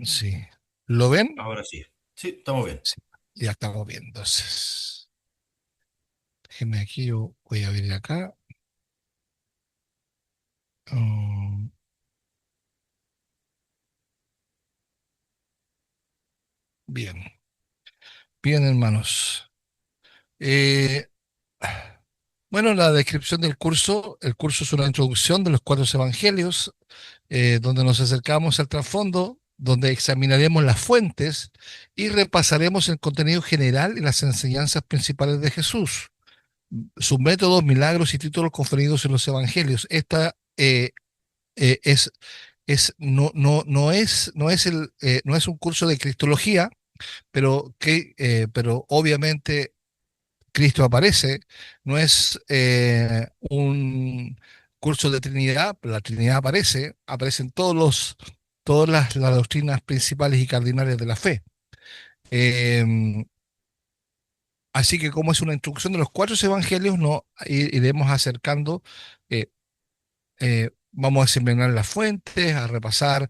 Sí. ¿Lo ven? Ahora sí. Sí, estamos bien. Sí. Ya estamos viendo. Entonces, déjenme aquí, yo voy a abrir acá. Mm, bien, bien, hermanos. Eh, bueno, la descripción del curso, el curso es una introducción de los cuatro evangelios, donde nos acercamos al trasfondo, donde examinaremos las fuentes y repasaremos el contenido general y las enseñanzas principales de Jesús, sus métodos, milagros y títulos conferidos en los evangelios. Esta es, no es un curso de cristología, pero obviamente Cristo aparece, no es un curso de Trinidad, pero la Trinidad aparece, aparecen todas las doctrinas principales y cardinales de la fe. Eh, Así que como es una instrucción de los cuatro evangelios, no iremos acercando, eh, vamos a examinar las fuentes, a repasar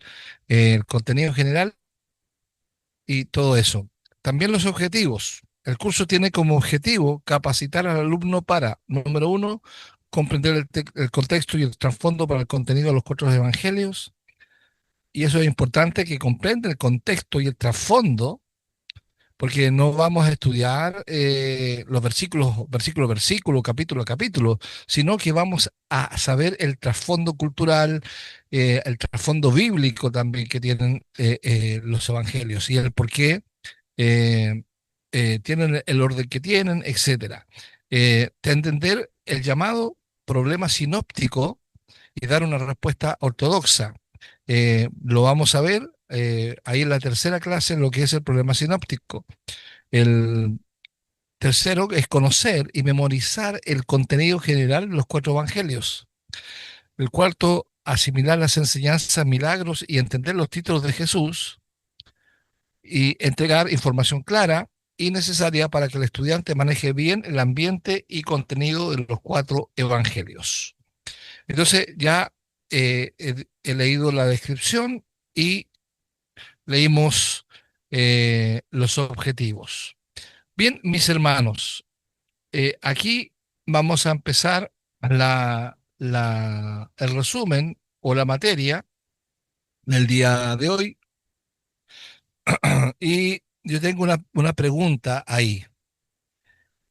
el contenido general y todo eso. También los objetivos. El curso tiene como objetivo capacitar al alumno para, número uno, comprender el contexto y el trasfondo para el contenido de los cuatro evangelios. Y eso es importante, que comprenda el contexto y el trasfondo, porque no vamos a estudiar los versículo, capítulo a capítulo, sino que vamos a saber el trasfondo cultural, el trasfondo bíblico también que tienen los evangelios y el por qué eh, tienen el orden que tienen, etcétera. De entender el llamado problema sinóptico y dar una respuesta ortodoxa. Lo vamos a ver ahí en la tercera clase, lo que es el problema sinóptico. El tercero es conocer y memorizar el contenido general de los cuatro evangelios. El cuarto, asimilar las enseñanzas, milagros y entender los títulos de Jesús y entregar información clara y necesaria para que el estudiante maneje bien el ambiente y contenido de los cuatro evangelios. Entonces ya he leído la descripción y leímos los objetivos. Bien, mis hermanos, aquí vamos a empezar el resumen o la materia del día de hoy y yo tengo una pregunta ahí.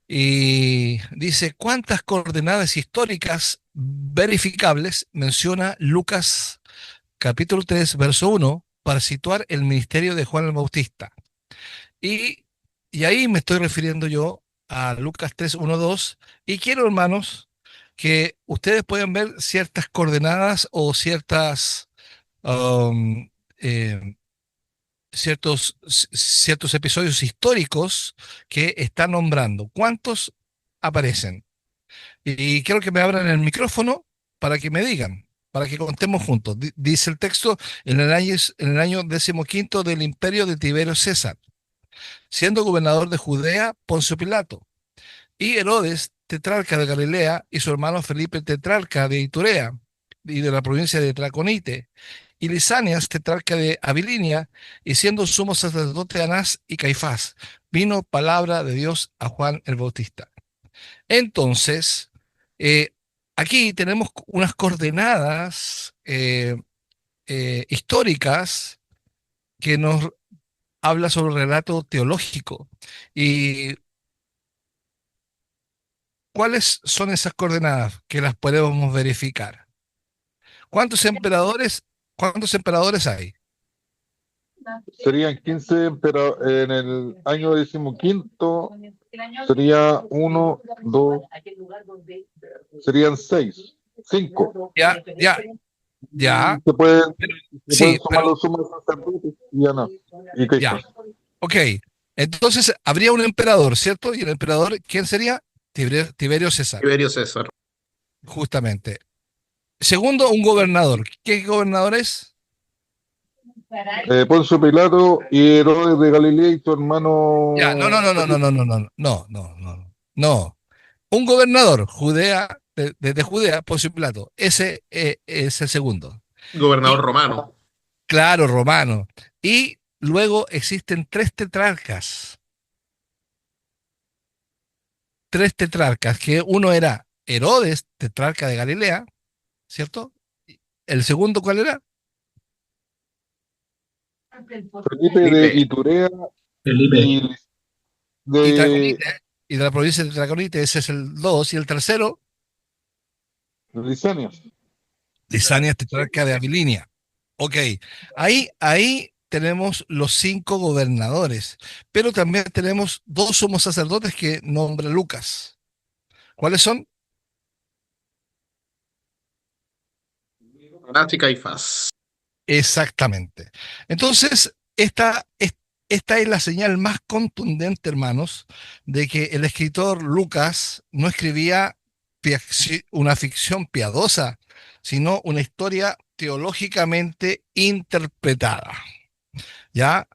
Y dice, ¿cuántas coordenadas históricas verificables menciona Lucas capítulo 3 verso uno para situar el ministerio de Juan el Bautista? Y, y ahí me estoy refiriendo yo a Lucas 3 1 2 y quiero, hermanos, que ustedes puedan ver ciertas coordenadas o um, eh, ciertos episodios históricos que está nombrando. ¿Cuántos aparecen? Y quiero que me abran el micrófono para que me digan, para que contemos juntos. Dice el texto, en el año 15º del imperio de Tiberio César, siendo gobernador de Judea Poncio Pilato, y Herodes, tetrarca de Galilea, y su hermano Felipe, tetrarca de Iturea y de la provincia de Traconite, y Lisanias, tetrarca de Abilinia, y siendo sumo sacerdote Anás y Caifás, vino palabra de Dios a Juan el Bautista. Entonces, eh, aquí tenemos unas coordenadas históricas que nos habla sobre el relato teológico. ¿Y cuáles son esas coordenadas que las podemos verificar? ¿Cuántos emperadores, cuántos emperadores hay? Serían 15, pero en el año 15 sería uno, dos, serían seis, cinco. Ya, ya, ya, Y se pueden sí, sumar pero los sumos sacerdotes y Anás y ya, Caifás. ok. Entonces habría un emperador, ¿cierto? Y el emperador, ¿quién sería? Tiberio César, Tiberio César. justamente. Segundo, un gobernador. ¿Qué gobernador es? Poncio Pilato y Herodes de Galilea y su Ya, no, no, hermano no, no, no, Felipe. no, no, no, no, no, no, no. Un gobernador, Judea, de Judea, Poncio Pilato. Ese es el segundo. Gobernador Y romano. claro, romano. Y luego existen tres tetrarcas, que uno era Herodes, tetrarca de Galilea, ¿cierto? El segundo, ¿cuál era? Felipe de Felipe, Iturea Felipe, y Y de Traconite, y de la provincia de Traconite, ese es el dos. Y el tercero, Lisanias. Lisanias, tetrarca de Abilinia. Ok, ahí tenemos los cinco gobernadores, pero también tenemos dos sumos sacerdotes que nombra Lucas. ¿Cuáles son? Anás y Caifás. Exactamente. Entonces, esta es la señal más contundente, hermanos, de que el escritor Lucas no escribía una ficción piadosa, sino una historia teológicamente interpretada. ¿Ya?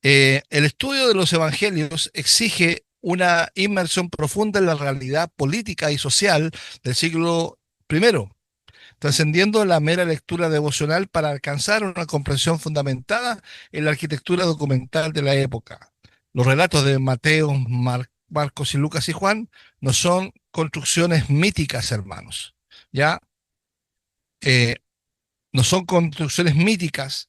El estudio de los evangelios exige una inmersión profunda en la realidad política y social del siglo primero, trascendiendo la mera lectura devocional para alcanzar una comprensión fundamentada en la arquitectura documental de la época. Los relatos de Mateo, Marcos y Lucas y Juan no son construcciones míticas, hermanos, ¿ya? Eh, no son construcciones míticas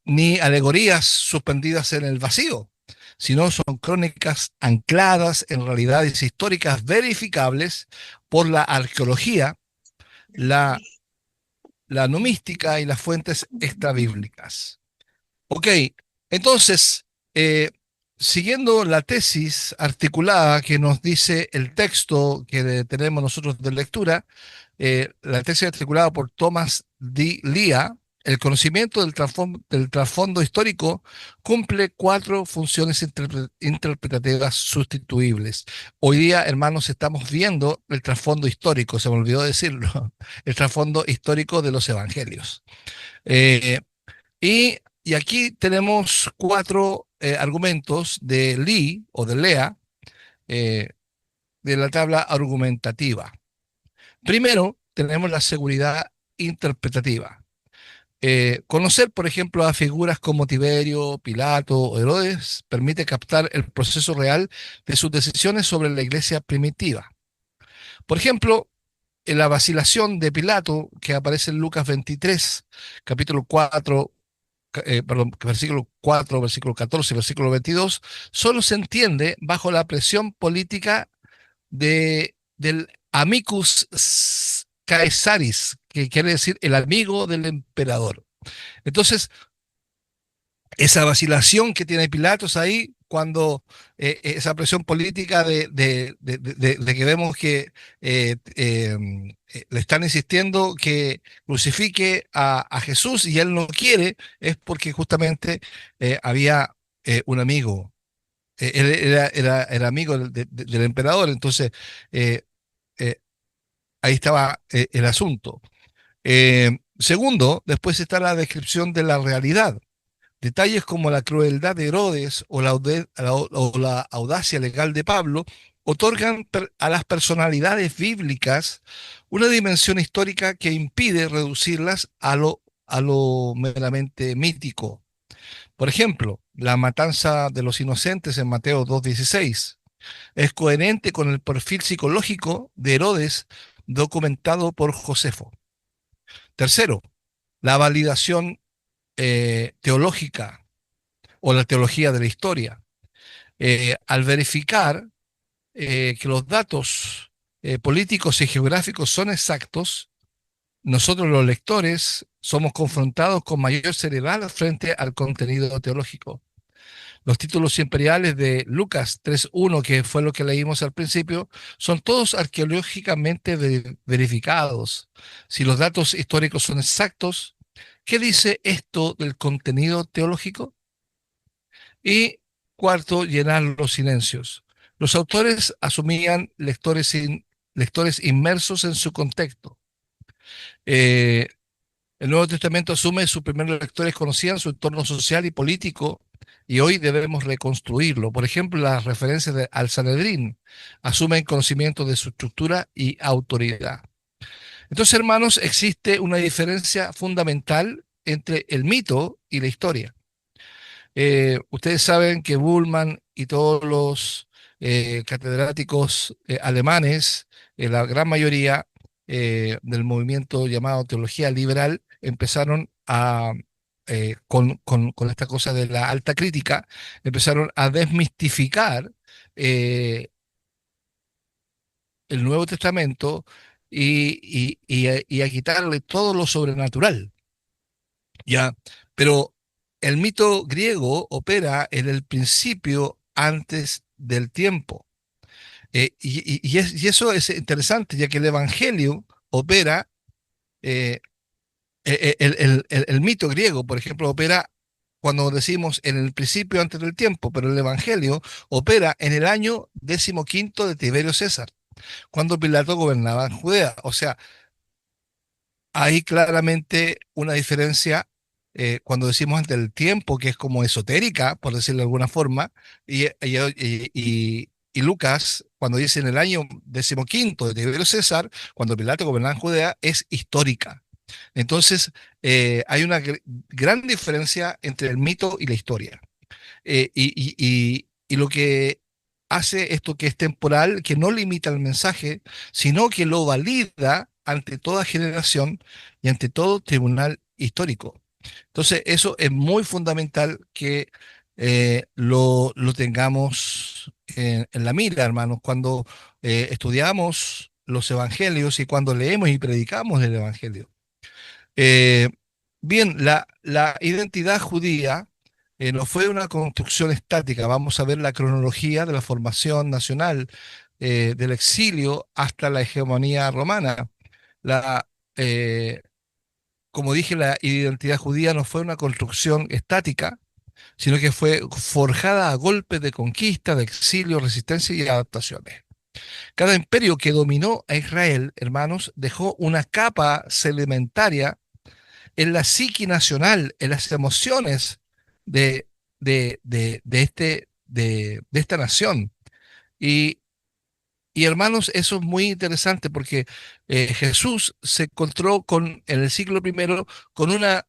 ni alegorías suspendidas en el vacío, sino son crónicas ancladas en realidades históricas verificables por la arqueología, la la numística y las fuentes extrabíblicas. Ok, entonces, eh, siguiendo la tesis articulada que nos dice el texto que tenemos nosotros de lectura, la tesis articulada por Thomas D. Lea, el conocimiento del trasfondo histórico cumple cuatro funciones interpretativas sustituibles. Hoy día, hermanos, estamos viendo el trasfondo histórico, se me olvidó decirlo, el trasfondo histórico de los evangelios. Eh, y aquí tenemos cuatro argumentos de Lee o de Lea eh, de la tabla argumentativa. Primero, tenemos la seguridad interpretativa. Conocer, por ejemplo, a figuras como Tiberio, Pilato o Herodes permite captar el proceso real de sus decisiones sobre la iglesia primitiva. Por ejemplo, en la vacilación de Pilato, que aparece en Lucas 23, capítulo 4, perdón, versículo 4, versículo 14, versículo 22, solo se entiende bajo la presión política del amicus caesaris, que quiere decir el amigo del emperador. Entonces, esa vacilación que tiene Pilatos ahí, cuando esa presión política de que vemos que le están insistiendo que crucifique a Jesús y él no quiere, es porque justamente había un amigo. Él era amigo del emperador, entonces eh, eh, ahí estaba el asunto. Segundo, después está la descripción de la realidad. Detalles como la crueldad de Herodes o la audacia legal de Pablo otorgan a las personalidades bíblicas una dimensión histórica que impide reducirlas a lo meramente mítico. Por ejemplo, la matanza de los inocentes en Mateo 2:16 es coherente con el perfil psicológico de Herodes documentado por Josefo. Tercero, la validación teológica o la teología de la historia. Al verificar que los datos políticos y geográficos son exactos, nosotros los lectores somos confrontados con mayor seriedad frente al contenido teológico. Los títulos imperiales de Lucas 3.1, que fue lo que leímos al principio, son todos arqueológicamente verificados. Si los datos históricos son exactos, ¿qué dice esto del contenido teológico? Y cuarto, llenar los silencios. Los autores asumían lectores inmersos en su contexto. Eh, el Nuevo Testamento asume sus primeros lectores conocían su entorno social y político y hoy debemos reconstruirlo. Por ejemplo, las referencias al Sanedrín asumen conocimiento de su estructura y autoridad. Entonces, hermanos, existe una diferencia fundamental entre el mito y la historia. Ustedes saben que Bullmann y todos los catedráticos alemanes, la gran mayoría del movimiento llamado teología liberal, empezaron con esta cosa de la alta crítica, empezaron a desmistificar eh, el Nuevo Testamento y a quitarle todo lo sobrenatural. Ya, pero el mito griego opera en el principio antes del tiempo. Y eso es interesante, ya que el Evangelio opera, eh, el mito griego, por ejemplo, opera cuando decimos en el principio antes del tiempo, pero el Evangelio opera en el año 15 de Tiberio César, cuando Pilato gobernaba en Judea. O sea, hay claramente una diferencia cuando decimos ante el tiempo, que es como esotérica, por decirlo de alguna forma, y Lucas, cuando dice en el año 15 de Tiberio César, cuando Pilato gobernaba en Judea, es histórica. Entonces, hay una gran diferencia entre el mito y la historia. Y lo que hace esto que es temporal, que no limita el mensaje, sino que lo valida ante toda generación y ante todo tribunal histórico. Entonces, eso es muy fundamental que lo tengamos en la mira, hermanos, cuando estudiamos los evangelios y cuando leemos y predicamos el evangelio. Eh, Bien, la identidad judía no fue una construcción estática. Vamos a ver la cronología de la formación nacional del exilio hasta la hegemonía romana. La, eh, Como dije, la identidad judía no fue una construcción estática, sino que fue forjada a golpes de conquista, de exilio, resistencia y adaptaciones. Cada imperio que dominó a Israel, hermanos, dejó una capa sedimentaria en la psique nacional, en las emociones de, de esta nación. Y, y, hermanos, eso es muy interesante porque Jesús se encontró en el siglo primero con una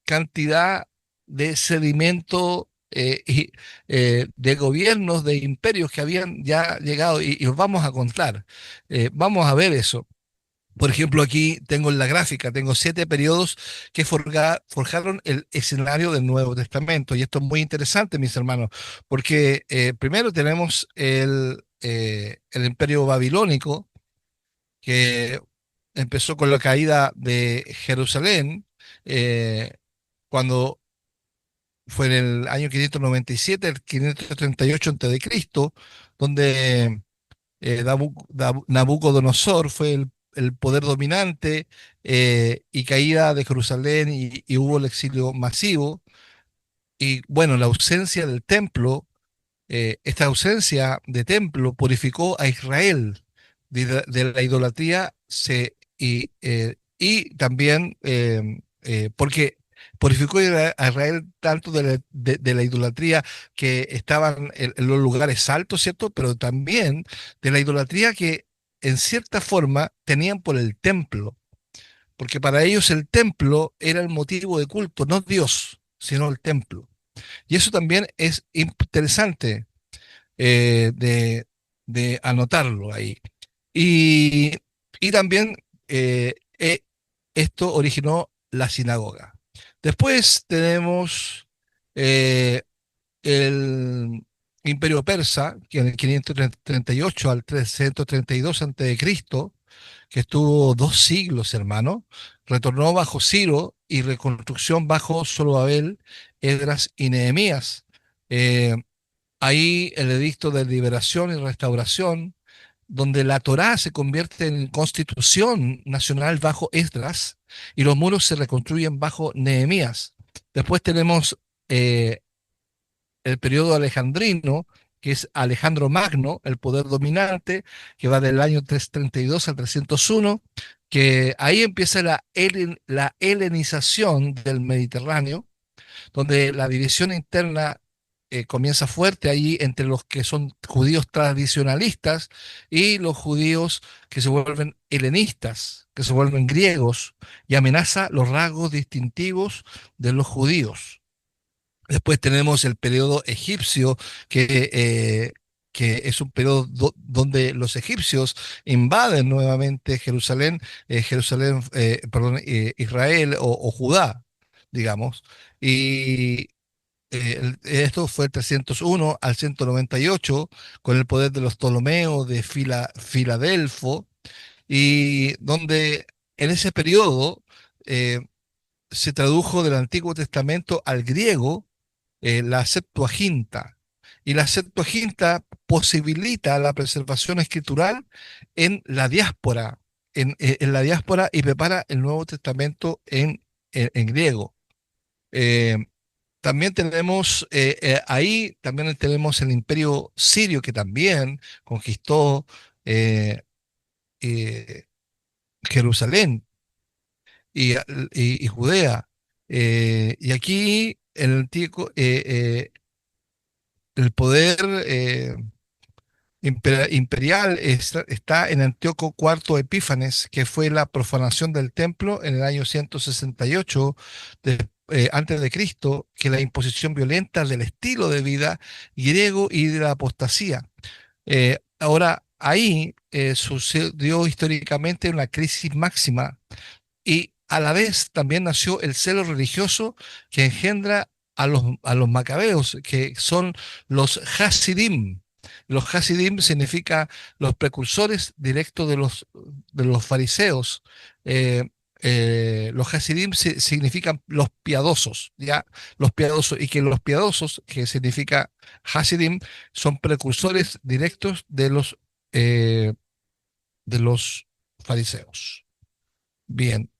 cantidad de sedimento de gobiernos, de imperios que habían ya llegado y os vamos a contar. Vamos a ver eso. Por ejemplo, aquí tengo en la gráfica, tengo 7 periodos que forjaron el escenario del Nuevo Testamento. Y esto es muy interesante, mis hermanos, porque primero tenemos el imperio babilónico, que empezó con la caída de Jerusalén, eh, cuando fue en el año 597, el 538 a.C., donde Nabucodonosor fue el poder dominante y caída de Jerusalén y hubo el exilio masivo. Y bueno, la ausencia del templo, esta ausencia de templo purificó a Israel de la idolatría y también porque purificó a Israel tanto de la idolatría que estaban en los lugares altos, ¿cierto? Pero también de la idolatría que en cierta forma tenían por el templo, porque para ellos el templo era el motivo de culto, no Dios, sino el templo. Y eso también es interesante de anotarlo ahí. Y, y también esto originó la sinagoga. Después tenemos eh, el Imperio Persa, que en el 538 al 332 Cristo, que estuvo 2 siglos, hermano, retornó bajo Ciro y reconstrucción bajo Zorobabel, Esdras y Nehemías. Eh, Ahí el edicto de liberación y restauración, donde la Torá se convierte en constitución nacional bajo Esdras y los muros se reconstruyen bajo Nehemías. Después tenemos eh, el periodo alejandrino, que es Alejandro Magno, el poder dominante, que va del año 332 al 301, que ahí empieza la helenización del Mediterráneo, donde la división interna comienza fuerte ahí entre los que son judíos tradicionalistas y los judíos que se vuelven helenistas, que se vuelven griegos, y amenaza los rasgos distintivos de los judíos. Después tenemos el periodo egipcio, que es un periodo donde los egipcios invaden nuevamente perdón, Israel o Judá, digamos. Y esto fue el 301 al 198 con el poder de los Ptolomeos de Filadelfo, y donde en ese periodo eh, se tradujo del Antiguo Testamento al griego la Septuaginta. Y la Septuaginta posibilita la preservación escritural en la diáspora, en la diáspora, y prepara el Nuevo Testamento en griego. Eh, También tenemos ahí, también tenemos el Imperio Sirio, que también conquistó eh, eh, Jerusalén y Judea. Y aquí el poder imperial está en Antíoco IV Epífanes, que fue la profanación del templo en el año 168 antes de Cristo, que la imposición violenta del estilo de vida griego y de la apostasía. Ahora, ahí sucedió históricamente una crisis máxima, y a la vez también nació el celo religioso que engendra a los macabeos, que son los Hasidim. Los Hasidim significa los precursores directos de los fariseos. Eh, los Hasidim significan los piadosos, ¿ya? Los piadosos, y que los piadosos, que significa Hasidim, son precursores directos de los fariseos. Bien.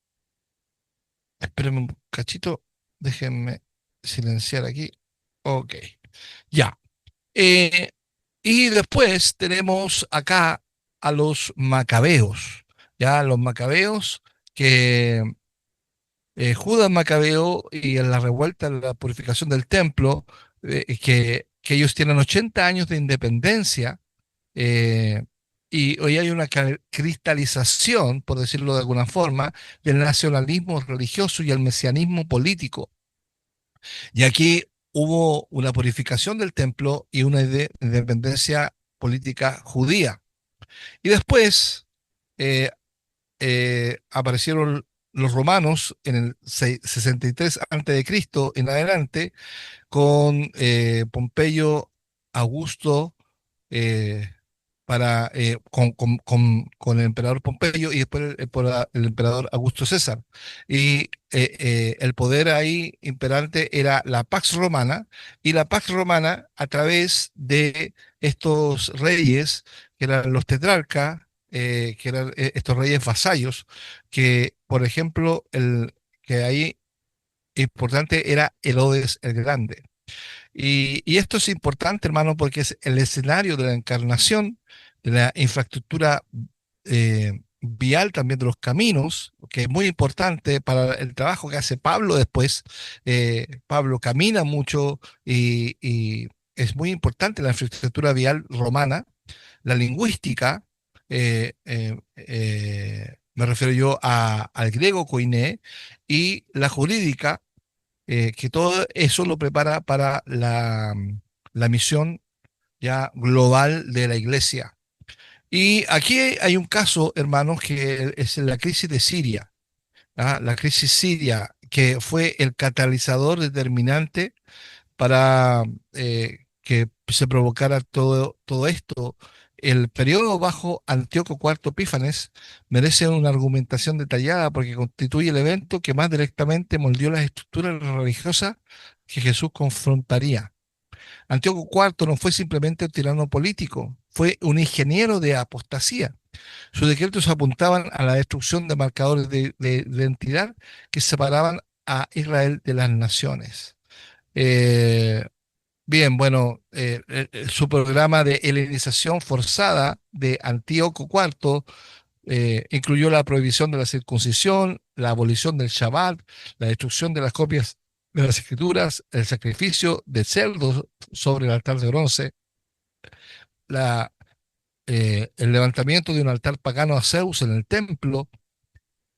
Espérenme un cachito, déjenme silenciar aquí. Ok, ya. Eh, y después tenemos acá a los macabeos, ya los macabeos que Judas Macabeo y en la revuelta, en la purificación del templo, que ellos tienen 80 años de independencia, eh, y hoy hay una cristalización, por decirlo de alguna forma, del nacionalismo religioso y el mesianismo político. Y aquí hubo una purificación del templo y una independencia política judía. Y después eh, aparecieron los romanos en el 63 antes de Cristo en adelante, con Pompeyo Augusto, eh, con el emperador Pompeyo, y después el emperador Augusto César. Y el poder ahí imperante era la Pax Romana, y la Pax Romana, a través de estos reyes, que eran los tetrarcas, que eran estos reyes vasallos, que, por ejemplo, que ahí importante era Herodes el Grande. Y esto es importante, hermano, porque es el escenario de la encarnación, de la infraestructura vial, también de los caminos, que es muy importante para el trabajo que hace Pablo después. Pablo camina mucho, y es muy importante la infraestructura vial romana, la lingüística. Me refiero yo al griego koiné, y la jurídica, que todo eso lo prepara para la misión ya global de la iglesia. Y aquí hay un caso, hermanos, que es la crisis de Siria. ¿Ah? La crisis siria, que fue el catalizador determinante para que se provocara todo esto. El periodo bajo Antíoco IV Epífanes merece una argumentación detallada, porque constituye el evento que más directamente moldeó las estructuras religiosas que Jesús confrontaría. Antíoco IV no fue simplemente un tirano político, fue un ingeniero de apostasía. Sus decretos apuntaban a la destrucción de marcadores de identidad que separaban a Israel de las naciones. Eh, Bien, bueno, su programa de helenización forzada de Antíoco IV incluyó la prohibición de la circuncisión, la abolición del Shabbat, la destrucción de las copias de las Escrituras, el sacrificio de cerdos sobre el altar de bronce, la, el levantamiento de un altar pagano a Zeus en el templo,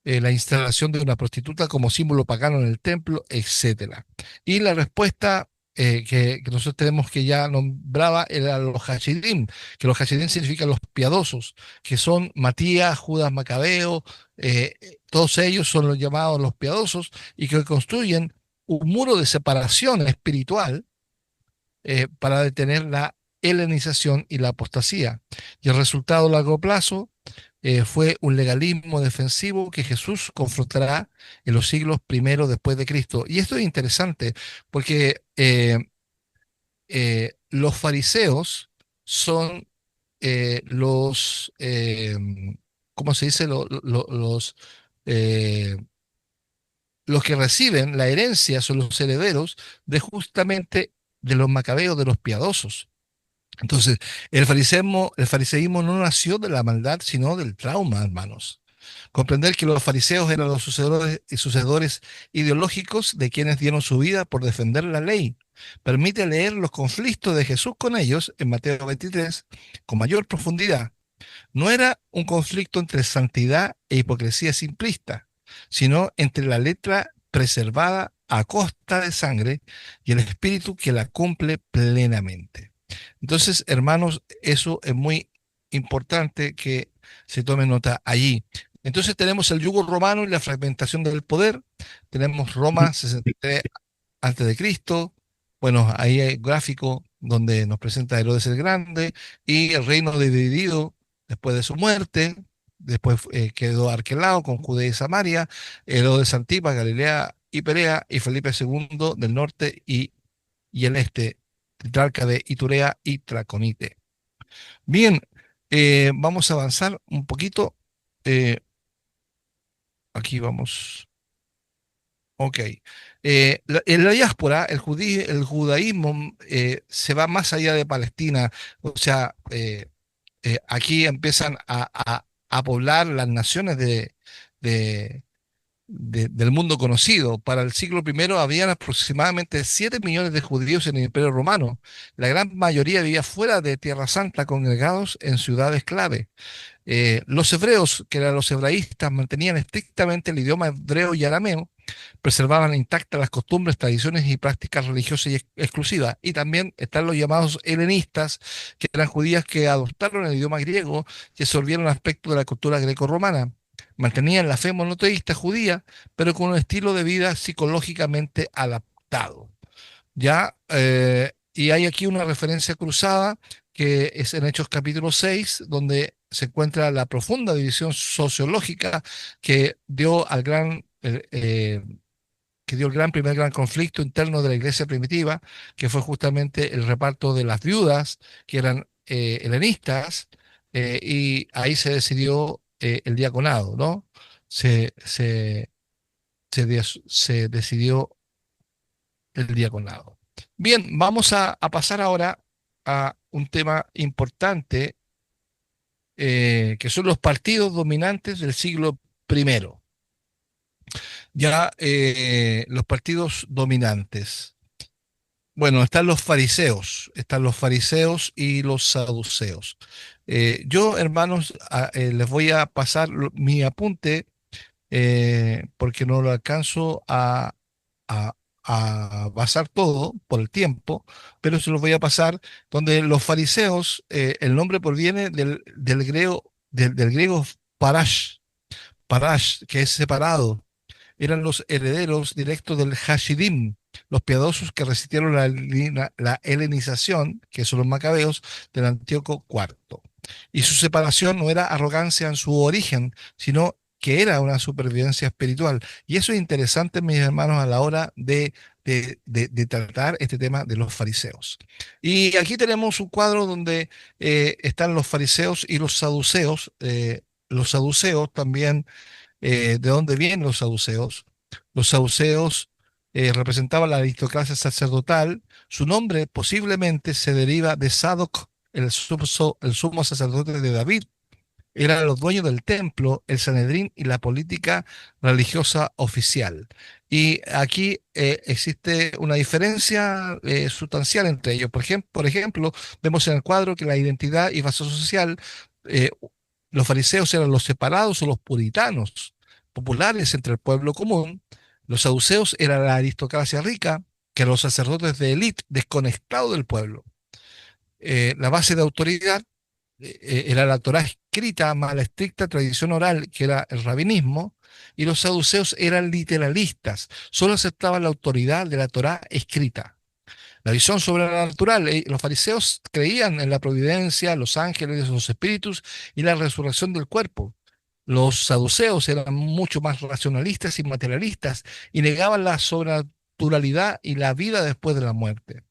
la instalación de una prostituta como símbolo pagano en el templo, etcétera. Y la respuesta que nosotros tenemos que ya nombraba era los Hashidim, que los Hashidim significan los piadosos, que son Matías, Judas Macabeo, todos ellos son los llamados los piadosos y que construyen un muro de separación espiritual para detener la helenización y la apostasía. Y el resultado a largo plazo fue un legalismo defensivo que Jesús confrontará en los siglos primeros después de Cristo. Y esto es interesante porque los fariseos son ¿cómo se dice? Eh, los que reciben la herencia son los herederos de justamente de los macabeos, de los piadosos. Entonces, el fariseísmo no nació de la maldad, sino del trauma, hermanos. Comprender que los fariseos eran los sucedores ideológicos de quienes dieron su vida por defender la ley. Permite leer los conflictos de Jesús con ellos en Mateo 23 con mayor profundidad. No era un conflicto entre santidad e hipocresía simplista, sino entre la letra preservada a costa de sangre y el espíritu que la cumple plenamente. Entonces, hermanos, eso es muy importante que se tome nota allí. Entonces tenemos el yugo romano y la fragmentación del poder. Tenemos Roma 63 antes de Cristo. Bueno, ahí hay un gráfico donde nos presenta a Herodes el Grande y el reino dividido después de su muerte. Después quedó Arquelao con Judea y Samaria, Herodes Antipas, Galilea y Perea, y Felipe II del norte y el este, tetrarca de Iturea y Traconite. Bien, vamos a avanzar un poquito. eh, Aquí vamos. Ok. En la diáspora, el judaísmo se va más allá de Palestina. O sea, aquí empiezan a poblar las naciones de- del mundo conocido. Para el siglo primero habían aproximadamente 7 millones de judíos en el Imperio Romano. La gran mayoría vivía fuera de Tierra Santa, congregados en ciudades clave. Los hebreos, que eran los hebraístas, mantenían estrictamente el idioma hebreo y arameo, preservaban intactas las costumbres, tradiciones y prácticas religiosas y exclusivas. Y también están los llamados helenistas, que eran judías que adoptaron el idioma griego y absorbieron aspectos de la cultura greco-romana. Mantenían la fe monoteísta judía, pero con un estilo de vida psicológicamente adaptado. ¿Ya? Y hay aquí una referencia cruzada que es en Hechos capítulo 6, donde se encuentra la profunda división sociológica que dio que dio el primer gran conflicto interno de la iglesia primitiva, que fue justamente el reparto de las viudas, que eran helenistas, y ahí se decidió el diaconado, ¿no? Se, se, se decidió el diaconado. Bien, vamos a pasar ahora a un tema importante, que son los partidos dominantes del siglo primero. Ya los partidos dominantes. Bueno, están los fariseos y los saduceos. Yo, hermanos, les voy a pasar mi apunte porque no lo alcanzo a- a basar todo por el tiempo, pero se los voy a pasar, donde los fariseos, el nombre proviene del griego parash, que es separado. Eran los herederos directos del Hashidim, los piadosos que resistieron la helenización, que son los macabeos, del Antíoco IV. Y su separación no era arrogancia en su origen, sino que era una supervivencia espiritual. Y eso es interesante, mis hermanos, a la hora de tratar este tema de los fariseos. Y aquí tenemos un cuadro donde están los fariseos y los saduceos. Los saduceos también, ¿de dónde vienen los saduceos? Los saduceos representaban la aristocracia sacerdotal. Su nombre posiblemente se deriva de Sadoc, el sumo sacerdote de David, eran los dueños del templo, el Sanedrín y la política religiosa oficial. Y aquí existe una diferencia sustancial entre ellos. Por ejemplo, vemos en el cuadro que la identidad y base social, eh, los fariseos eran los separados o los puritanos, populares entre el pueblo común. Los saduceos eran la aristocracia rica, que eran los sacerdotes de élite desconectados del pueblo. La base de autoridad era la Torá escrita más la estricta tradición oral, que era el rabinismo, y los saduceos eran literalistas, solo aceptaban la autoridad de la Torá escrita. La visión sobrenatural, los fariseos creían en la providencia, los ángeles, los espíritus y la resurrección del cuerpo. Los saduceos eran mucho más racionalistas y materialistas y negaban la sobrenaturalidad y la vida después de la muerte.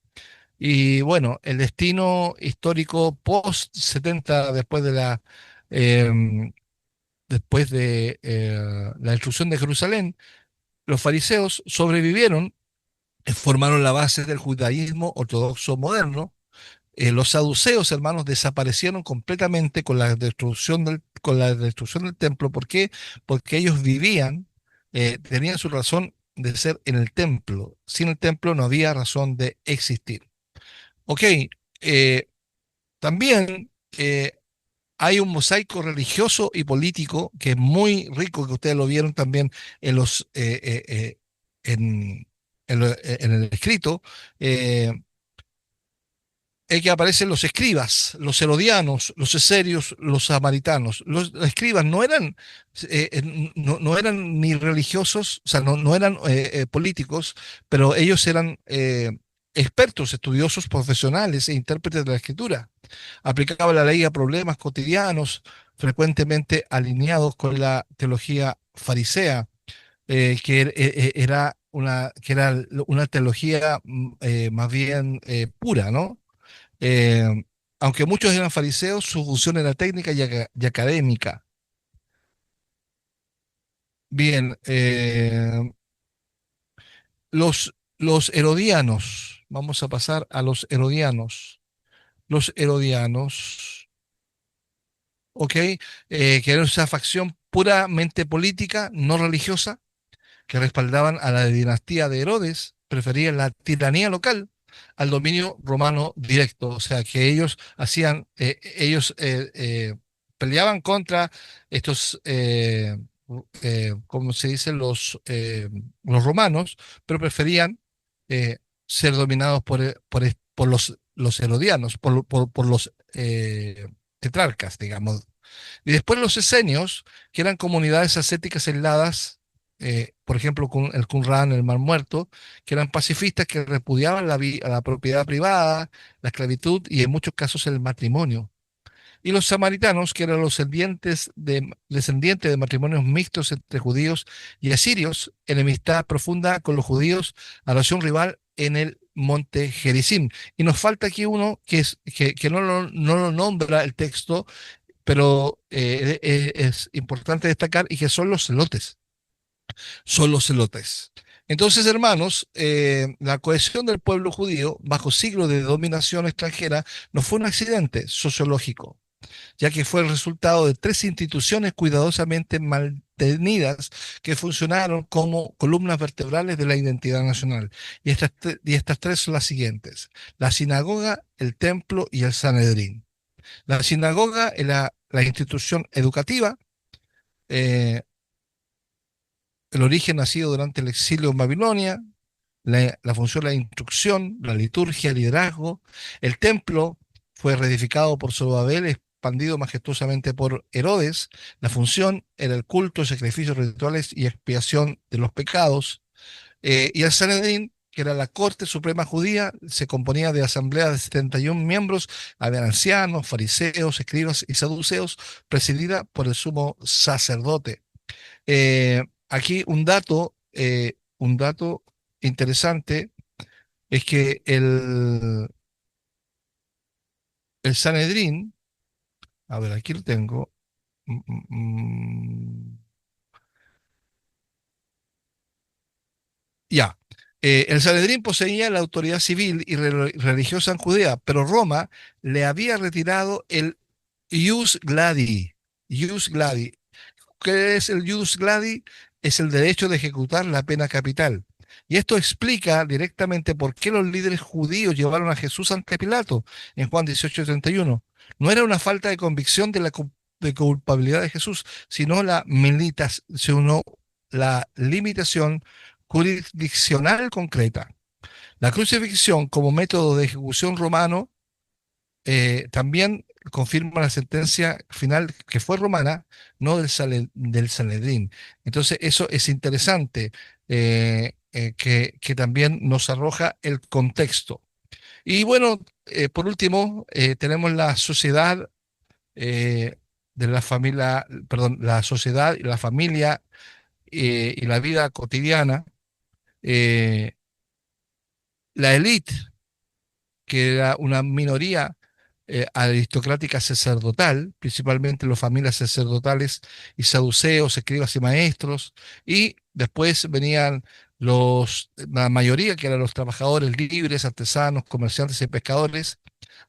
Y bueno, el destino histórico post 70, em, después de la destrucción de Jerusalén, los fariseos sobrevivieron, formaron la base del judaísmo ortodoxo moderno. Los saduceos, hermanos, desaparecieron completamente con la destrucción del templo. ¿Por qué? Porque ellos vivían, tenían su razón de ser en el templo. Sin el templo no había razón de existir. Ok, eh, también hay un mosaico religioso y político que es muy rico, que ustedes lo vieron también en en, en el escrito, eh, es que aparecen los escribas, los herodianos, los esenios, los samaritanos. Los escribas no eran ni religiosos, o sea, no eran políticos, pero ellos eran expertos, estudiosos, profesionales e intérpretes de la escritura. Aplicaba la ley a problemas cotidianos, frecuentemente alineados con la teología farisea, que era una teología más bien pura, ¿no? Eh, Aunque muchos eran fariseos, su función era técnica y académica. Bien, los herodianos, vamos a pasar a los herodianos. Los herodianos, ¿ok? Que era esa facción puramente política, no religiosa, que respaldaban a la dinastía de Herodes, preferían la tiranía local al dominio romano directo, o sea que ellos peleaban contra estos, como se dice, los romanos, pero preferían eh, ser dominados por los herodianos, por los tetrarcas, digamos. Y después los esenios, que eran comunidades ascéticas aisladas, por ejemplo, con el Qumran, el Mar Muerto, que eran pacifistas que repudiaban la propiedad privada, la esclavitud y en muchos casos el matrimonio. Y los samaritanos, que eran los descendientes de matrimonios mixtos entre judíos y asirios, enemistad profunda con los judíos, relación rival en el monte Gerizim. Y nos falta aquí uno que no lo nombra el texto, pero es importante destacar y que son los celotes, son los celotes. Entonces, hermanos, la cohesión del pueblo judío bajo siglos de dominación extranjera no fue un accidente sociológico, ya que fue el resultado de tres instituciones cuidadosamente mantenidas que funcionaron como columnas vertebrales de la identidad nacional. Y estas tres son las siguientes: la sinagoga, el templo y el Sanedrín. La sinagoga es la institución educativa, eh, el origen nacido durante el exilio en Babilonia, la función de la instrucción, la liturgia, el liderazgo. El templo fue reedificado por Zorobabel, expandido majestuosamente por Herodes. La función era el culto, sacrificios rituales y expiación de los pecados. Y el Sanedrín, que era la Corte Suprema Judía, se componía de asambleas de 71 miembros, había ancianos, fariseos, escribas y saduceos, presidida por el sumo sacerdote. Aquí un dato interesante es que el Sanedrín, a ver, aquí lo tengo. mm, mm, mm, Ya. El Sanedrín poseía la autoridad civil y religiosa en Judea, pero Roma le había retirado el ius gladi. Jus gladi. ¿Qué es el jus gladi? Es el derecho de ejecutar la pena capital. Y esto explica directamente por qué los líderes judíos llevaron a Jesús ante Pilato en Juan 18:31. No era una falta de convicción de culpabilidad de Jesús, sino la limitación jurisdiccional concreta. La crucifixión como método de ejecución romano también confirma la sentencia final que fue romana, no del Sanedrín. Entonces, eso es interesante, que también nos arroja el contexto. Y bueno, por último, tenemos la sociedad eh, de la familia, perdón, la sociedad y la familia y la vida cotidiana. eh, la élite, que era una minoría aristocrática sacerdotal, principalmente las familias sacerdotales y saduceos, escribas y maestros, y después venían la mayoría que eran los trabajadores libres, artesanos, comerciantes y pescadores.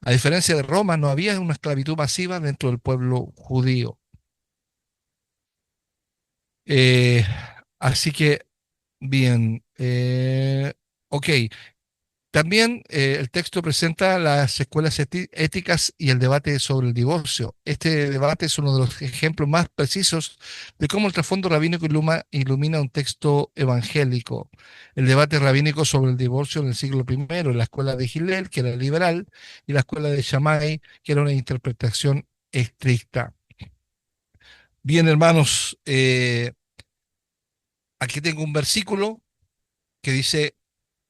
A diferencia de Roma, no había una esclavitud masiva dentro del pueblo judío. Eh, Así que, bien, ok. También el texto presenta las escuelas éticas y el debate sobre el divorcio. Este debate es uno de los ejemplos más precisos de cómo el trasfondo rabínico ilumina un texto evangélico. El debate rabínico sobre el divorcio en el siglo I, la escuela de Hillel, que era liberal, y la escuela de Shammai, que era una interpretación estricta. Bien, hermanos, aquí tengo un versículo que dice: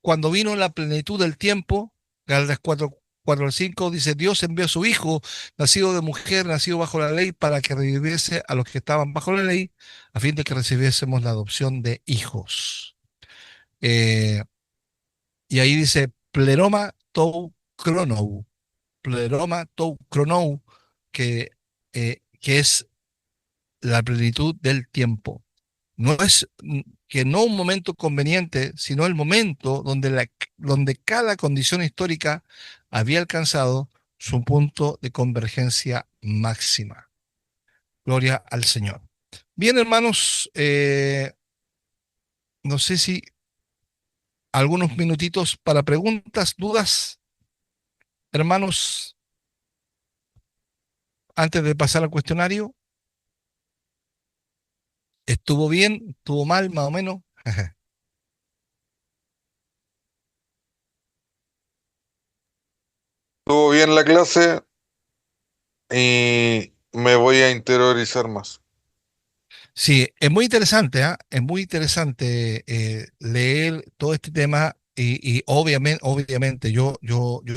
cuando vino la plenitud del tiempo, Gálatas 4 al 5, dice: Dios envió a su Hijo, nacido de mujer, nacido bajo la ley, para que reviviese a los que estaban bajo la ley, a fin de que recibiésemos la adopción de hijos. Eh, y ahí dice: pleroma tou chronou, pleroma tou chronou, que es la plenitud del tiempo. No es que no un momento conveniente, sino el momento donde cada condición histórica había alcanzado su punto de convergencia máxima. Gloria al Señor. Bien, hermanos, no sé si algunos minutitos para preguntas, dudas, hermanos, antes de pasar al cuestionario. ¿Estuvo bien? ¿Estuvo mal, más o menos? Estuvo bien la clase y me voy a interiorizar más. Sí, es muy interesante, ¿ah? Es muy interesante leer todo este tema y obviamente yo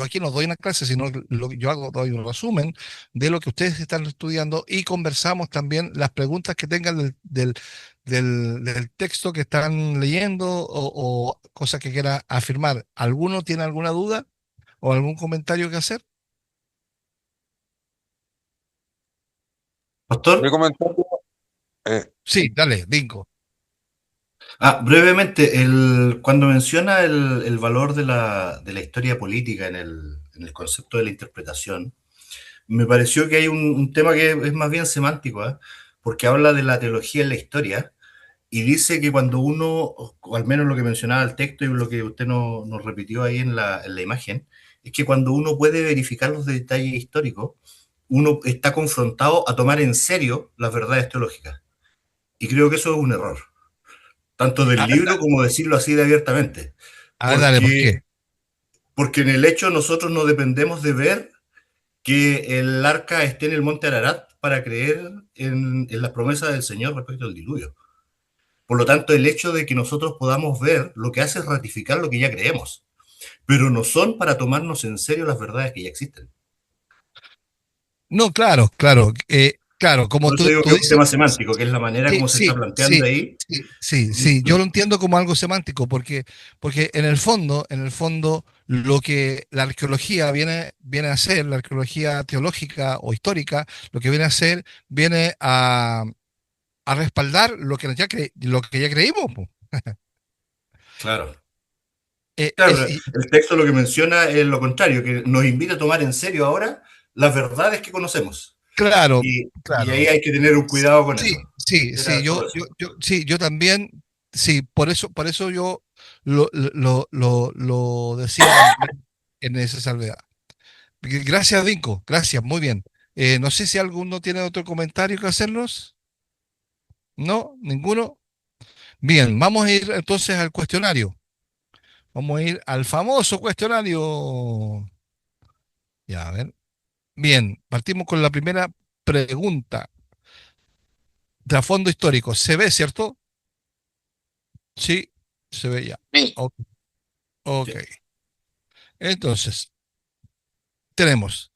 aquí no doy una clase, sino lo que yo hago, doy un resumen de lo que ustedes están estudiando y conversamos también las preguntas que tengan del texto que están leyendo o cosas que quieran afirmar. ¿Alguno tiene alguna duda o algún comentario que hacer? Mi Pastor, comentario, eh, Sí, dale, Bingo. brevemente, cuando menciona el valor de la historia política en el concepto de la interpretación, me pareció que hay un tema que es más bien semántico, ¿ah? Porque habla de la teología en la historia y dice que cuando uno, o al menos lo que mencionaba el texto y lo que usted nos repitió ahí en la imagen, es que cuando uno puede verificar los detalles históricos, uno está confrontado a tomar en serio las verdades teológicas. Y creo que eso es un error, tanto del A ver, libro como decirlo así de abiertamente, dale, ¿por qué? porque en el hecho nosotros no dependemos de ver que el arca esté en el monte Ararat para creer en las promesas del Señor respecto al diluvio. Por lo tanto, el hecho de que nosotros podamos ver lo que hace es ratificar lo que ya creemos, pero no son para tomarnos en serio las verdades que ya existen. No, claro, claro, claro, como Por eso digo que tú es un dices, tema semántico, que es la manera sí, como se está sí, planteando sí, ahí. sí, yo lo entiendo como algo semántico, porque en el fondo, lo que la arqueología viene a hacer, la arqueología teológica o histórica, lo que viene a hacer, viene a respaldar lo que ya creímos, po. Claro. Eh, es, Claro, y- el texto lo que menciona es lo contrario, que nos invita a tomar en serio ahora las verdades que conocemos. claro, Y claro. ahí hay que tener un cuidado con Sí, eso. sí, Era sí, solo eso. sí, yo también, sí, por eso yo lo decía en esa salvedad. Gracias, Vinco, gracias, muy bien. No sé si alguno tiene otro comentario que hacernos. ¿No? ¿Ninguno? Bien, vamos a ir entonces al cuestionario. Vamos a ir al famoso cuestionario. Ya, a ver. Bien, partimos con la primera pregunta. Trasfondo histórico. ¿Se ve, cierto? Sí, se ve ya. Sí. Ok. Ok. Sí. Entonces, tenemos.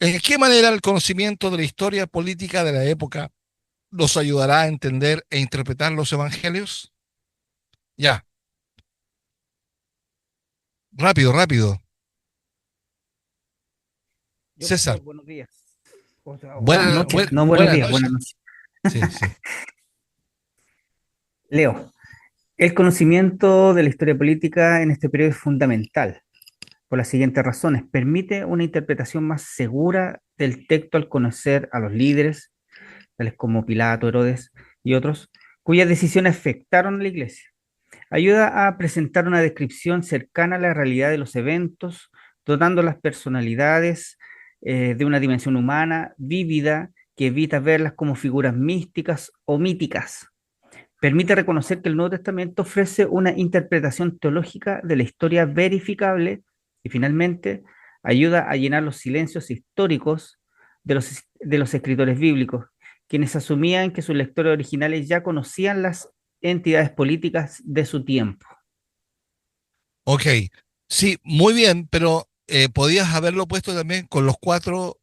¿En qué manera el conocimiento de la historia política de la época nos ayudará a entender e interpretar los evangelios? Ya, rápido, rápido. César, Buenos días. O buenas buenas, noches. No, buenos buenas días, noches. buenas noches. Sí, sí. Leo, el conocimiento de la historia política en este periodo es fundamental por las siguientes razones. Permite una interpretación más segura del texto al conocer a los líderes, tales como Pilato, Herodes y otros, cuyas decisiones afectaron a la iglesia. Ayuda a presentar una descripción cercana a la realidad de los eventos, dotando las personalidades de una dimensión humana vívida que evita verlas como figuras místicas o míticas. Permite reconocer que el Nuevo Testamento ofrece una interpretación teológica de la historia verificable y finalmente ayuda a llenar los silencios históricos de los escritores bíblicos, quienes asumían que sus lectores originales ya conocían las entidades políticas de su tiempo. Ok, sí, muy bien, pero podías haberlo puesto también con los cuatro,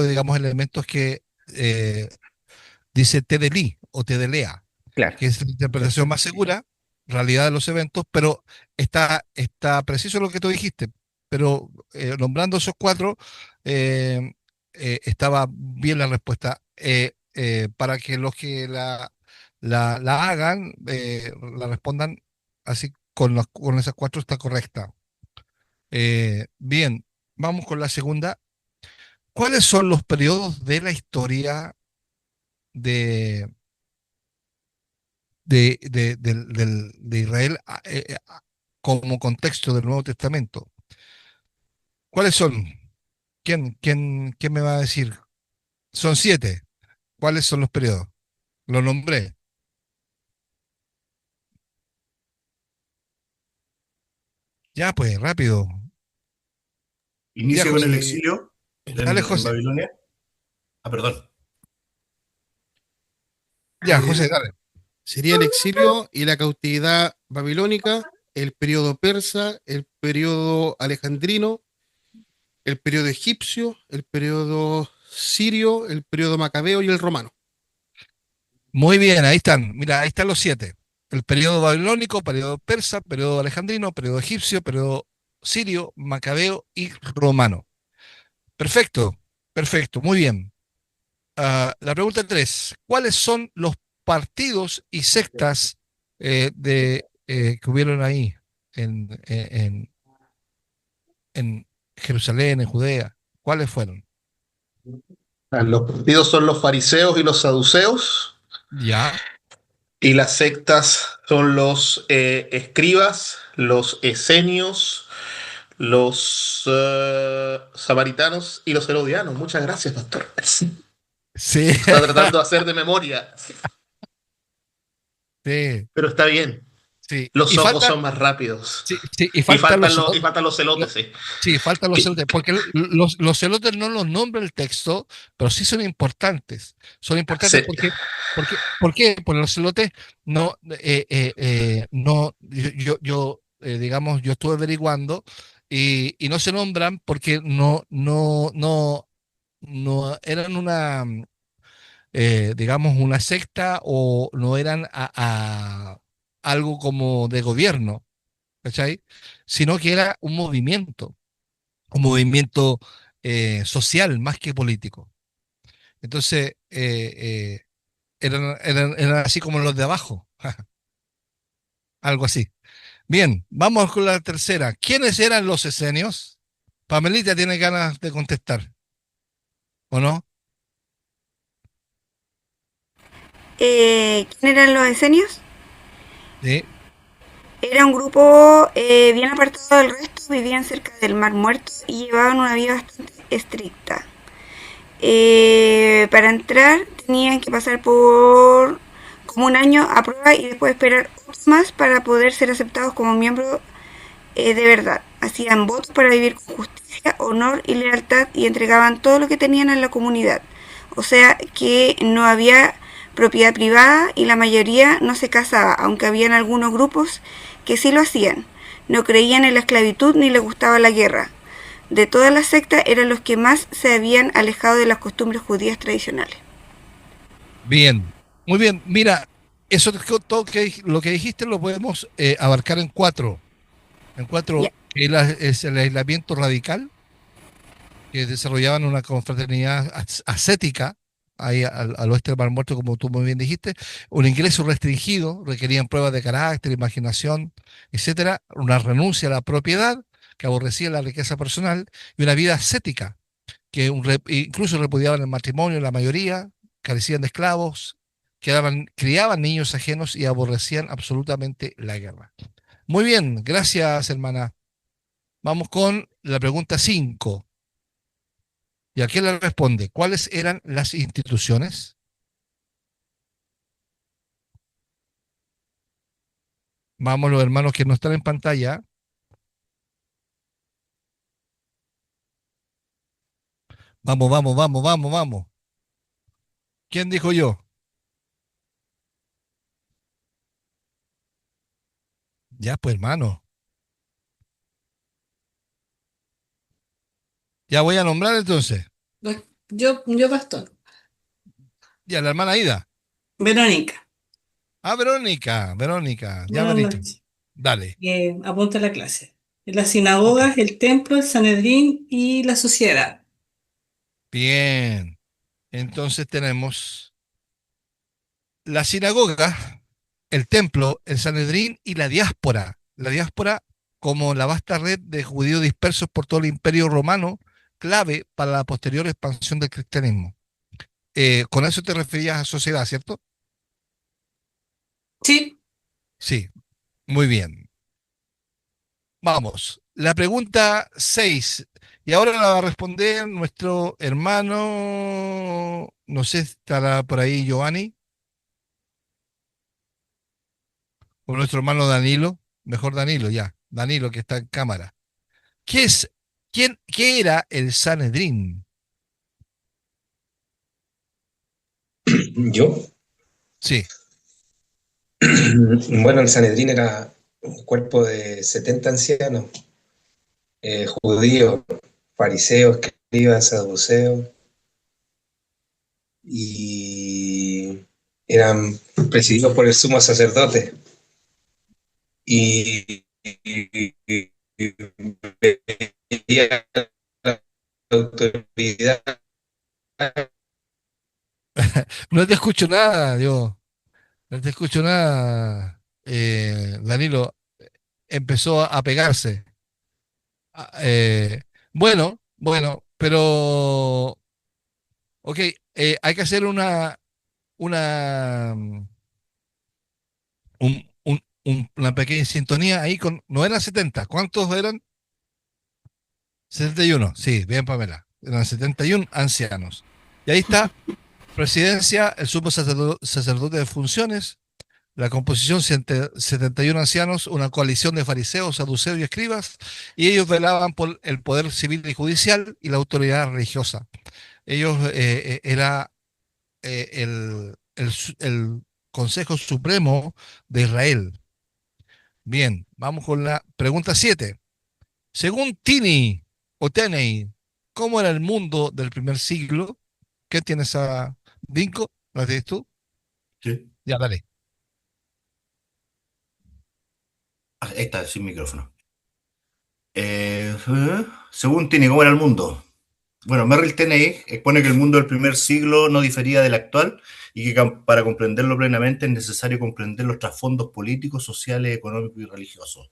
digamos, elementos que dice Tedeli o Tedelea, Claro, que es la interpretación más segura, realidad de los eventos, pero está preciso lo que tú dijiste, pero nombrando esos cuatro, eh, estaba bien la respuesta. Para que los que la hagan, la respondan así con esas cuatro está correcta. Bien, vamos con la segunda. ¿Cuáles son los periodos de la historia de de Israel como contexto del Nuevo Testamento? ¿Cuáles son? ¿Quién me va a decir? Son siete. ¿Cuáles son los periodos? Los nombré. Ya, pues, rápido. Ya, Inicia con el José. exilio Dale, en José. Babilonia. Ah, perdón. Ya, Eh, José, dale. Sería el exilio y la cautividad babilónica, el periodo persa, el periodo alejandrino, el periodo egipcio, el periodo sirio, el periodo macabeo y el romano. Muy bien, ahí están. Mira, ahí están los siete. El periodo babilónico, periodo persa, periodo alejandrino, periodo egipcio, periodo sirio, macabeo y romano. Perfecto, perfecto, muy bien. La pregunta 3. ¿Cuáles son los partidos y sectas que hubieron ahí en Jerusalén, en Judea? ¿Cuáles fueron? Los partidos son los fariseos y los saduceos, Ya, y las sectas son los escribas, los esenios, los samaritanos y los herodianos. Muchas gracias, pastor. sí, Está tratando de hacer de memoria, sí, pero está bien. sí. Los ojos son más rápidos. Sí, sí, y Y faltan los y celotes. faltan los celotes, lo- sí. sí, faltan los Que- celotes, porque los celotes no los nombra el texto, pero sí son importantes. Son importantes se- porque, ¿por qué? Porque los celotes no, no, digamos, yo estuve averiguando y no se nombran porque no eran digamos, una secta o no eran algo como de gobierno, ¿cachai? Sino que era un movimiento social más que político. Entonces, eran así como los de abajo, algo así. Bien, vamos con la tercera. ¿Quiénes eran los esenios? Pamelita tiene ganas de contestar. ¿o no? ¿Quién eran los esenios? Sí, Era un grupo bien apartado del resto, vivían cerca del Mar Muerto y llevaban una vida bastante estricta. Para entrar tenían que pasar por como un año a prueba y después esperar otros más para poder ser aceptados como miembros de verdad. Hacían votos para vivir con justicia, honor y lealtad y entregaban todo lo que tenían a la comunidad. O sea que no había propiedad privada y la mayoría no se casaba, aunque habían algunos grupos que sí lo hacían. No creían en la esclavitud ni les gustaba la guerra. De todas las sectas eran los que más se habían alejado de las costumbres judías tradicionales. bien, muy bien. Mira, eso todo lo que dijiste lo podemos abarcar en Ya. cuatro, que es el aislamiento radical, que desarrollaban una confraternidad ascética ahí al oeste del Mar Muerto, como tú muy bien dijiste, un ingreso restringido, requerían pruebas de carácter, imaginación, etcétera, una renuncia a la propiedad, que aborrecía la riqueza personal, y una vida ascética, que incluso repudiaban el matrimonio, la mayoría, carecían de esclavos, criaban niños ajenos y aborrecían absolutamente la guerra. Muy bien, gracias, hermana. Vamos con la pregunta 5. ¿Y a qué le responde? ¿Cuáles eran las instituciones? Vamos, los hermanos que no están en pantalla. Vamos, vamos, vamos, vamos, vamos. ¿Quién dijo yo? Ya, pues, hermano. Ya voy a nombrar entonces. Yo Pastor. Ya, la hermana Ida. Verónica, Ah, Verónica, Verónica. Ya, buenas manito. noches. Dale. Apunta a la clase. Las Ok. sinagogas, el templo, el Sanedrín y la sociedad. Bien. Entonces tenemos la sinagoga, el templo, el Sanedrín y la diáspora. La diáspora como la vasta red de judíos dispersos por todo el imperio romano, clave para la posterior expansión del cristianismo. Con eso te referías a sociedad, ¿cierto? Sí, Sí, muy bien. Vamos, la pregunta 6. Y ahora la va a responder nuestro hermano, no sé, estará por ahí Giovanni, o nuestro hermano Danilo, mejor Danilo, ya, Danilo que está en cámara. ¿Qué es, qué era el Sanedrín? Yo, Sí, bueno, el Sanedrín era un cuerpo de 70 ancianos, judíos, fariseos, escribas, saduceos, y eran presididos por el sumo sacerdote. Y, veía la autoridad. no te escucho nada, yo, no te escucho nada. Danilo empezó a pegarse. Ah, bueno, bueno, pero, ok, hay que hacer una, una pequeña sintonía ahí con, no eran 70, ¿cuántos eran? 71, sí, bien, Pamela, eran 71 ancianos. Y ahí está, presidencia, el sumo sacerdote de funciones, la composición 71 ancianos, una coalición de fariseos, saduceos y escribas, y ellos velaban por el poder civil y judicial y la autoridad religiosa. Ellos era el Consejo Supremo de Israel. Bien, vamos con la pregunta 7. Según Tini o Teney, ¿cómo era el mundo del primer siglo? ¿Qué tienes a Vinco? ¿Lo tienes tú? Sí. Ya, dale. Ah, ahí está, sin micrófono. Según Tini, ¿cómo era el mundo? Bueno, Merrill Tenney expone que el mundo del primer siglo no difería del actual y que para comprenderlo plenamente es necesario comprender los trasfondos políticos, sociales, económicos y religiosos.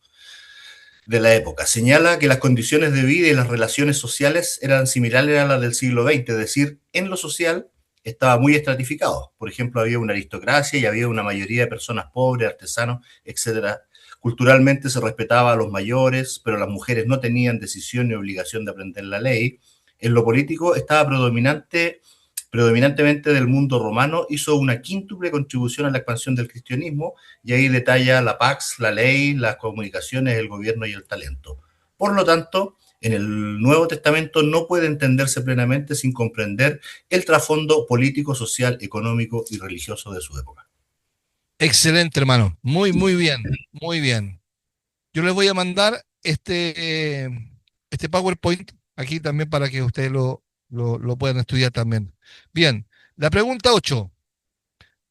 de la época. Señala que las condiciones de vida y las relaciones sociales eran similares a las del siglo XX, es decir, en lo social estaba muy estratificado. Por ejemplo, había una aristocracia y había una mayoría de personas pobres, artesanos, etcétera. Culturalmente se respetaba a los mayores, pero las mujeres no tenían decisión ni obligación de aprender la ley. En lo político estaba predominantemente del mundo romano, hizo una quíntuple contribución a la expansión del cristianismo, y ahí detalla la pax, la ley, las comunicaciones, el gobierno y el talento. Por lo tanto, en el Nuevo Testamento no puede entenderse plenamente sin comprender el trasfondo político, social, económico y religioso de su época. Excelente, hermano. Muy, muy bien. Muy bien. Yo les voy a mandar este PowerPoint aquí también para que ustedes lo puedan estudiar también. Bien, la pregunta 8.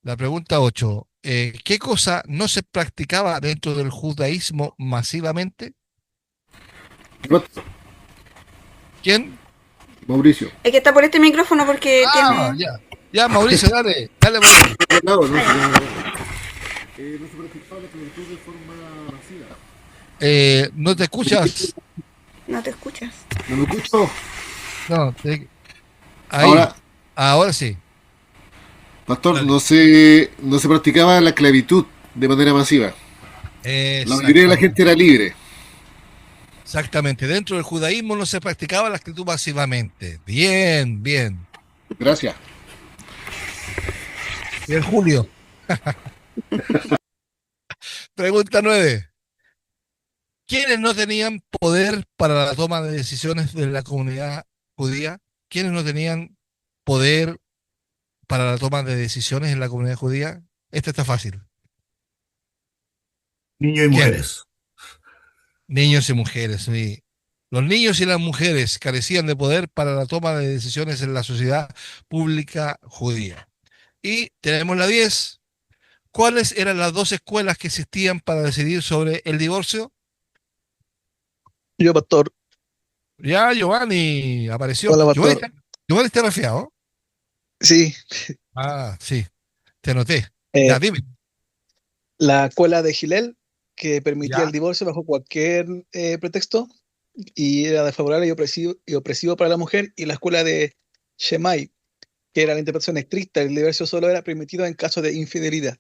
La pregunta 8. ¿Qué cosa no se practicaba dentro del judaísmo masivamente? ¿Quién? Mauricio. Es que está por este micrófono porque Ah, tiene... ya. Ya, Mauricio, dale. Dale, Mauricio. No, no se practicaba la esclavitud de forma masiva. No te escuchas. No te escuchas. ¿No me escucho? No, ahí. Ahora sí. Pastor, Dale. no se practicaba la esclavitud de manera masiva. La mayoría de la gente Exactamente. era libre. Exactamente. Dentro del judaísmo no se practicaba la escritura masivamente. Bien, bien. Gracias. Bien, Julio. Pregunta 9. ¿Quiénes no tenían poder para la toma de decisiones de la comunidad judía? ¿Quiénes no tenían poder para la toma de decisiones en la comunidad judía? Este está fácil. Niños y ¿Quién? mujeres. Niños y mujeres, sí. Los niños y las mujeres carecían de poder para la toma de decisiones en la sociedad pública judía. Y tenemos la 10. ¿Cuáles eran las dos escuelas que existían para decidir sobre el divorcio? Yo, pastor. Ya, Giovanni apareció. Hola, Giovanni, pastor. Giovanni está resfriado. Sí, Ah, sí, te noté. Ya, eh, dime. la escuela de Gilel, que permitía el Ya, divorcio bajo cualquier pretexto, y era desfavorable y opresivo para la mujer, y la escuela de Shemai, que era la interpretación estricta, el divorcio solo era permitido en caso de infidelidad.